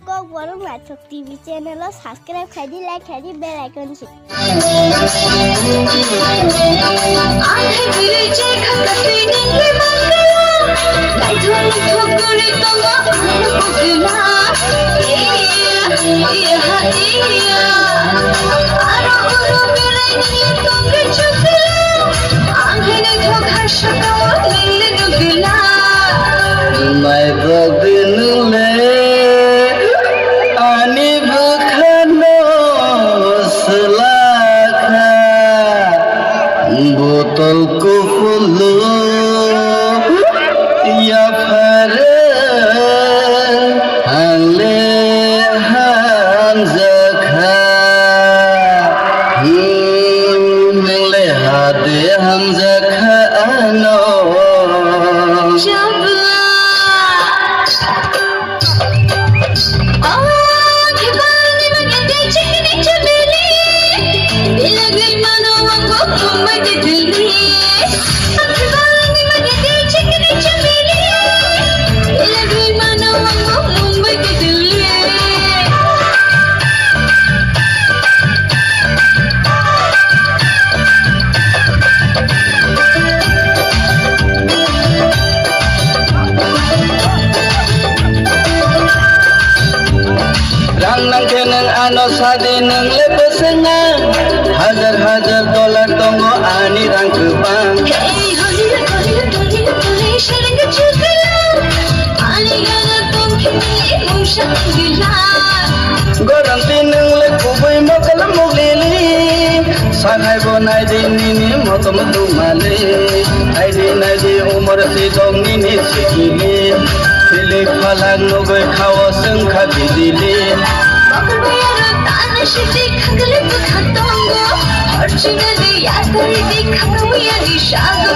को वरुण वाचक TV channel subscribe खाई लाइक खाई बेल आइकन छे My bobinule ani bukhano selaka botol ko fulo ya fare hale hanzakha nile hade hanzakha ano Nang kenang ano sadi nang lepesenang Hajar dolar tongo ani rang kebang Hey, holy, sharing the children Ani gana tongki emotion gila Gorang tinang le kuboy makalam moglili Sangai bonai di nini motom tumale Ai di umur si dong nini sikili Pilih palang nogoy kawa sengka bidili Bakbayara tana shiti khagale bukhatongo Archina de yaad kari de khagwiya di shago